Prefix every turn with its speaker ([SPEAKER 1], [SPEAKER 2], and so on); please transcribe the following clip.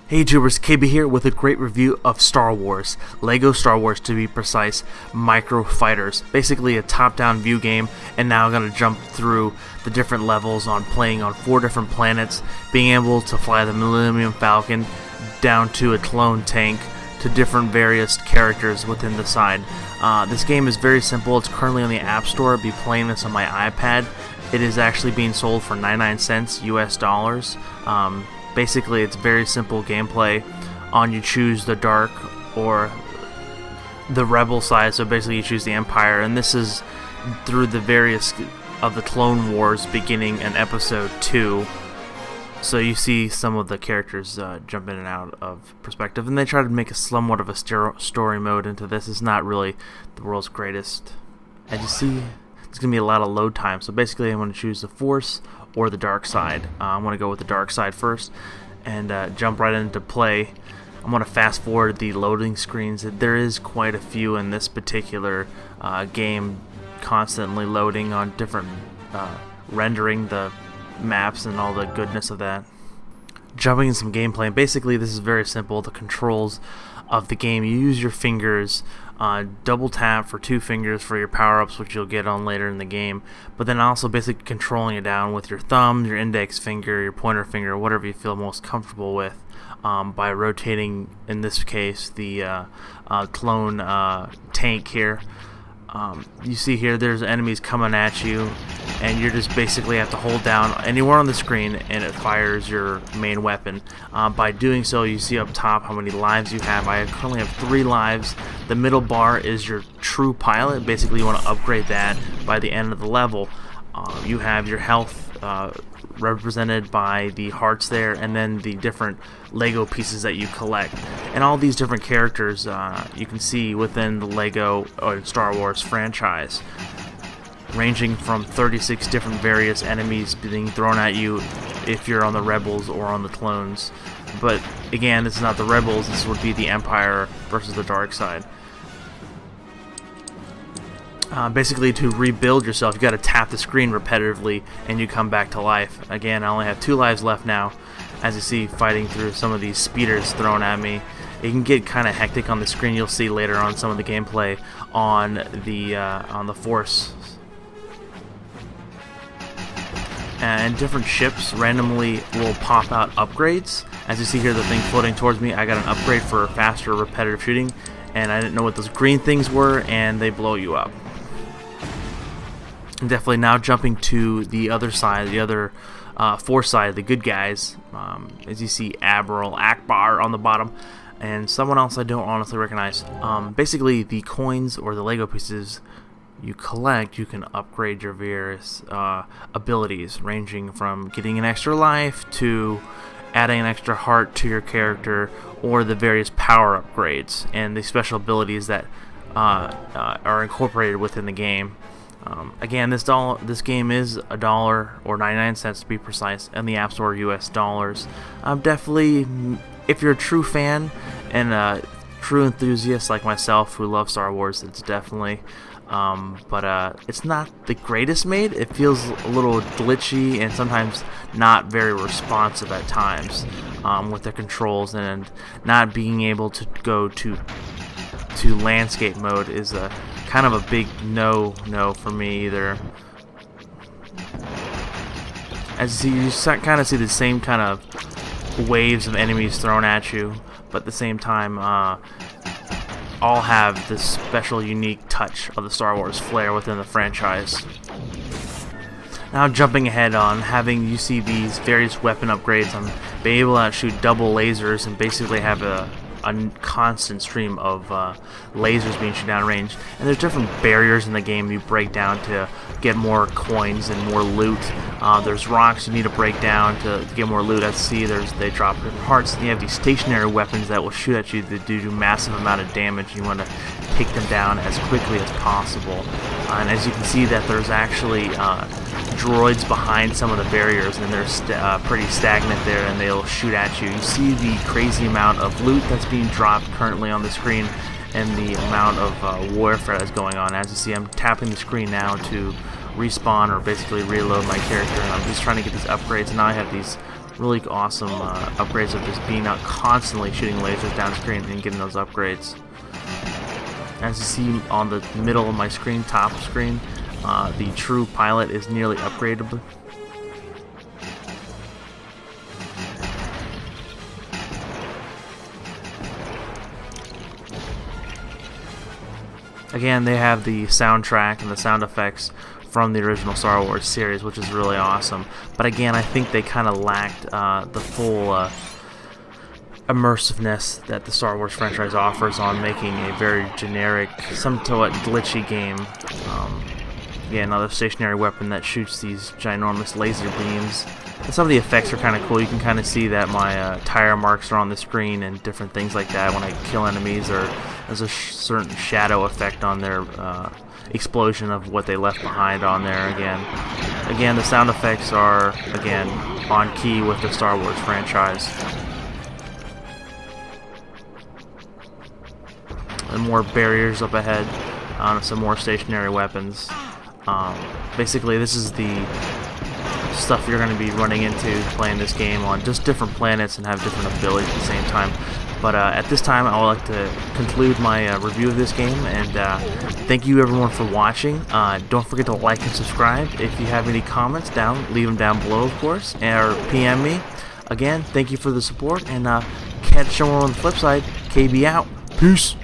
[SPEAKER 1] Hey YouTubers, KB here with a great review of Star Wars, Lego Star Wars to be precise, Microfighters. Basically a top-down view game, and now I'm going to jump through the different levels on playing on 4 different planets, being able to fly the Millennium Falcon down to a clone tank, to different various characters within the side. This game is very simple. It's currently on the App Store. I'll be playing this on my iPad. It is actually being sold for 99 cents US dollars. Basically, it's very simple gameplay. You choose the dark or the rebel side, so basically you choose the Empire, and this is through the various of the Clone Wars beginning in Episode 2. So you see some of the characters jump in and out of perspective, and they try to make a somewhat of a story mode into this. It's not really the world's greatest. As you see, it's going to be a lot of load time, so basically I'm going to choose the Force or the dark side. I'm going to go with the dark side first and jump right into play. I'm going to fast forward the loading screens. There is quite a few in this particular game, constantly loading on different rendering the maps and all the goodness of that. Jumping in some gameplay, basically this is very simple. The controls of the game, you use your fingers, double tap for 2 fingers for your power-ups, which you'll get on later in the game, but then also basically controlling it down with your thumb, your index finger, your pointer finger, whatever you feel most comfortable with, by rotating, in this case, the clone tank here. You see here there's enemies coming at you, and you just basically have to hold down anywhere on the screen and it fires your main weapon. By doing so, you see up top how many lives you have. I currently have 3 lives. The middle bar is your true pilot. Basically you want to upgrade that by the end of the level. You have your health represented by the hearts there, and then the different Lego pieces that you collect. And all these different characters you can see within the Lego or Star Wars franchise, ranging from 36 different various enemies being thrown at you if you're on the Rebels or on the clones. But again, this is not the Rebels, this would be the Empire versus the dark side. Basically, to rebuild yourself, you got to tap the screen repetitively and you come back to life. Again, I only have 2 lives left now, as you see, fighting through some of these speeders thrown at me. It can get kind of hectic on the screen. You'll see later on some of the gameplay on the Force. And different ships randomly will pop out upgrades. As you see here, the thing floating towards me, I got an upgrade for faster repetitive shooting, and I didn't know what those green things were, and they blow you up. Definitely now jumping to the other side, the other Force side, the good guys. As you see, Admiral Akbar on the bottom, and someone else I don't honestly recognize. Basically, the coins or the Lego pieces you collect, you can upgrade your various abilities, ranging from getting an extra life to adding an extra heart to your character, or the various power upgrades and the special abilities that are incorporated within the game. Again, this game is $1 or 99 cents to be precise, in the App Store US dollars. Definitely, if you're a true fan and a true enthusiast like myself who loves Star Wars, it's definitely, but it's not the greatest made. It feels a little glitchy and sometimes not very responsive at times with the controls, and not being able to go to landscape mode is a kind of a big no for me either. As you see, you kind of see the same kind of waves of enemies thrown at you, but at the same time all have this special unique touch of the Star Wars flair within the franchise. Now jumping ahead on having, you see these various weapon upgrades. I'm being able to shoot double lasers and basically have a constant stream of lasers being shot down range, and there's different barriers in the game you break down to get more coins and more loot. There's rocks you need to break down to get more loot. As you see, they drop different hearts, and you have these stationary weapons that will shoot at you that do massive amount of damage. You want to take them down as quickly as possible. And as you can see, that there's actually droids behind some of the barriers, and they're pretty stagnant there, and they'll shoot at you. You see the crazy amount of loot that's being dropped currently on the screen, and the amount of warfare that's going on. As you see, I'm tapping the screen now to respawn or basically reload my character, and I'm just trying to get these upgrades. Now I have these really awesome upgrades of just being out constantly shooting lasers down screen and getting those upgrades. As you see on the middle of my screen, top screen, the true pilot is nearly upgradable. Again, they have the soundtrack and the sound effects from the original Star Wars series, which is really awesome. But again, I think they kind of lacked the full immersiveness that the Star Wars franchise offers on making a very generic, somewhat glitchy game. Yeah, another stationary weapon that shoots these ginormous laser beams. And some of the effects are kind of cool. You can kind of see that my tire marks are on the screen and different things like that when I kill enemies, or there's a certain shadow effect on their explosion of what they left behind on there. Again, the sound effects are, again, on key with the Star Wars franchise. And more barriers up ahead, some more stationary weapons. Basically, this is the stuff you're going to be running into playing this game on just different planets and have different abilities at the same time. But at this time, I would like to conclude my review of this game, and thank you everyone for watching. Don't forget to like and subscribe. If you have any comments, leave them down below, of course, or PM me. Again, thank you for the support, and catch someone on the flip side. KB out. Peace.